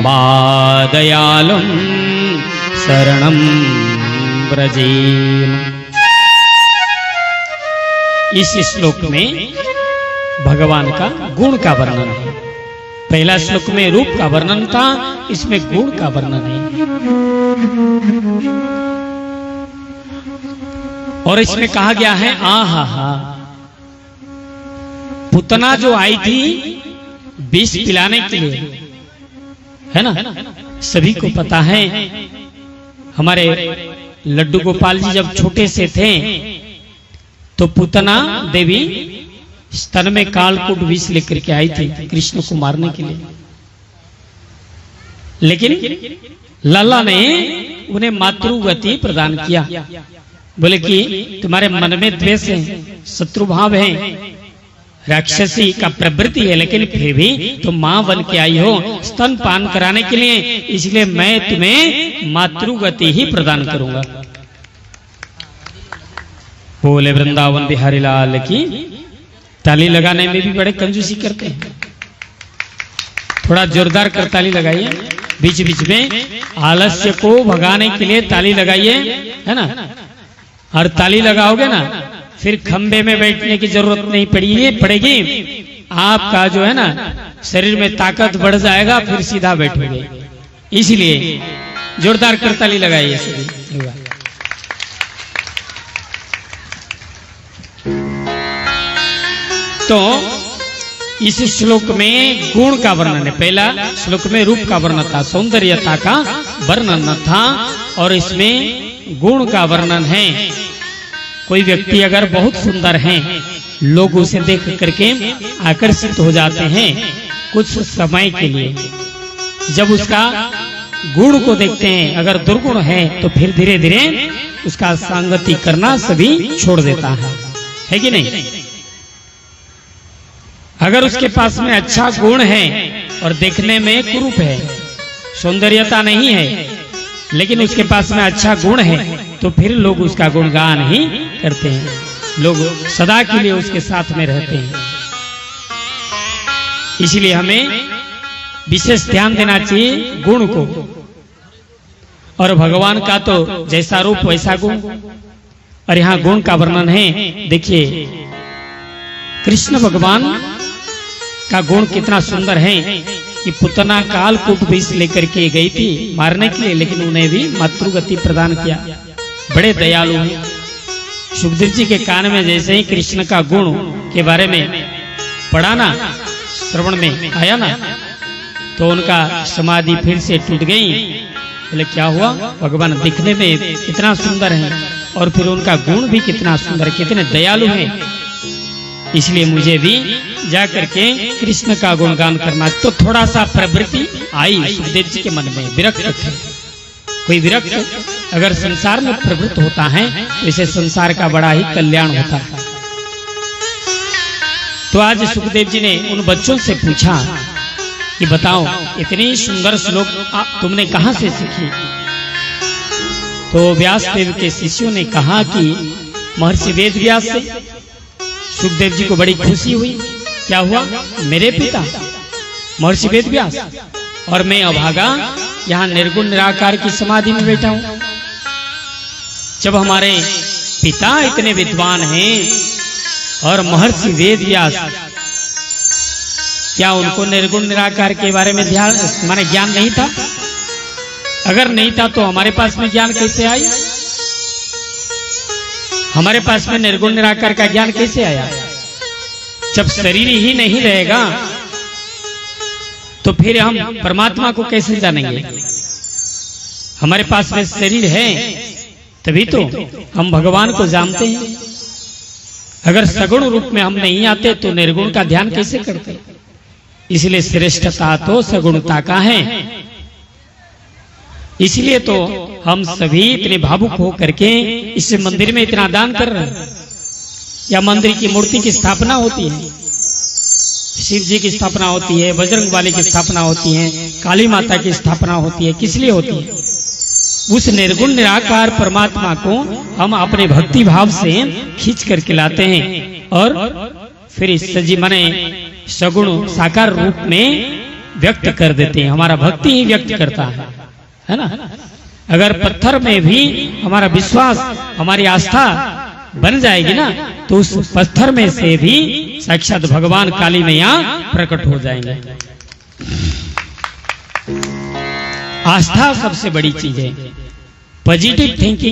नमादयालुं शरणं व्रजेम। इस श्लोक में भगवान का गुण का वर्णन है। पहला श्लोक में रूप का वर्णन था, इसमें गुण का वर्णन है। और इसमें कहा गया है आहा हा, पुतना जो आई थी विष पिलाने के लिए, है ना, सभी को पता है। हमारे लड्डू गोपाल जी जब छोटे से थे तो पुतना देवी स्तन में कालकूट विष लेकर के आई थी कृष्ण को मारने के लिए, लेकिन लल्ला ने उन्हें मातृगति प्रदान किया। बोले कि तुम्हारे मन में द्वेष है, शत्रु भाव है, राक्षसी का प्रवृत्ति है, लेकिन फिर भी तुम मां बन के आई हो स्तन पान कराने के लिए, इसलिए मैं तुम्हें मातृगति ही प्रदान करूंगा। बोले वृंदावन बिहारी लाल की। ताली लगाने में भी बड़े कंजूसी करते हैं, थोड़ा जोरदार कर ताली लगाइए। बीच बीच में आलस्य को भगाने के लिए ताली लगाइए, है ना। और ताली लगाओगे ना फिर खंबे में बैठने की जरूरत नहीं पड़ेगी। आपका जो है ना शरीर में ताकत बढ़ जाएगा, फिर सीधा बैठोगे। इसलिए जोरदार कर ताली लगाइए सभी। तो इस श्लोक में गुण का वर्णन है। पहला श्लोक में रूप का वर्णन था, सौंदर्यता का वर्णन था, और इसमें गुण का वर्णन है। कोई व्यक्ति अगर बहुत सुंदर है, लोग उसे देख करके आकर्षित हो जाते हैं कुछ समय के लिए। जब उसका गुण को देखते हैं, अगर दुर्गुण है तो फिर धीरे धीरे उसका संगति करना सभी छोड़ देता है कि नहीं। अगर उसके पास में अच्छा गुण है और देखने में कुरूप है, सौंदर्यता नहीं है, लेकिन उसके पास में अच्छा गुण है, तो फिर लोग उसका गुणगान ही करते हैं, लोग सदा के लिए उसके साथ में रहते हैं। इसलिए हमें विशेष ध्यान देना चाहिए गुण को। और भगवान का तो जैसा रूप वैसा गुण, और यहाँ गुण का वर्णन है। देखिए कृष्ण भगवान का गुण कितना सुंदर है कि पुतना कालकूट विष लेकर के गई थी मारने के लिए, लेकिन उन्हें भी मातृगति प्रदान किया। बड़े दयालु हैं। सुखदेव जी के कान में जैसे ही कृष्ण का गुण के बारे में पढ़ा ना, श्रवण में आया ना, तो उनका समाधि फिर से टूट गई। बोले क्या हुआ, भगवान दिखने में कितना सुंदर है और फिर उनका गुण भी कितना सुंदर, कितने दयालु हैं, इसलिए मुझे भी जाकर के कृष्ण का गुणगान करना। तो थोड़ा सा प्रवृत्ति आई सुखदेव जी के मन में, विरक्त थे। कोई विरक्त अगर संसार में प्रवृत्त होता है तो इसे संसार का बड़ा ही कल्याण होता है। तो आज सुखदेव जी ने उन बच्चों से पूछा कि बताओ इतनी सुंदर श्लोक तुमने कहां से सीखी। तो व्यास देव के शिष्यों ने कहा कि महर्षि वेद व्यास से। सुखदेव जी को बड़ी खुशी हुई। क्या हुआ, मेरे पिता महर्षि वेद व्यास और मैं अभागा यहाँ निर्गुण निराकार की समाधि में बैठा हूं। जब हमारे पिता इतने विद्वान हैं और महर्षि वेद व्यास, क्या उनको निर्गुण निराकार के बारे में माने ज्ञान नहीं था? अगर नहीं था तो हमारे पास में ज्ञान कैसे आई? हमारे पास में निर्गुण निराकार का ज्ञान कैसे आया? जब शरीर ही नहीं रहेगा तो फिर हम परमात्मा को कैसे जानेंगे? हमारे पास में शरीर है तभी तो हम भगवान को जानते हैं। अगर सगुण रूप में हम नहीं आते तो निर्गुण का ध्यान कैसे करते? इसलिए श्रेष्ठता तो सगुणता का है। इसलिए तो हम सभी इतने भावुक हो करके इस मंदिर में इतना दान कर रहे हैं। या मंदिर की मूर्ति की स्थापना होती है, शिव जी की स्थापना होती है, बजरंगबली की स्थापना होती है, काली माता की स्थापना होती है। किस लिए होती है? उस निर्गुण निराकार परमात्मा को हम अपने भक्ति भाव से खींच करके लाते हैं और फिर इस सजी मने सगुण साकार रूप में व्यक्त कर देते हैं, हमारा भक्ति ही व्यक्त करता है ना। अगर पत्थर में भी हमारा विश्वास, हमारी आस्था बन जाएगी ना, तो उस पत्थर में से भी साक्षात भगवान काली मैया प्रकट हो जाएंगे। आस्था सबसे बड़ी चीज है, पॉजिटिव थिंकिंग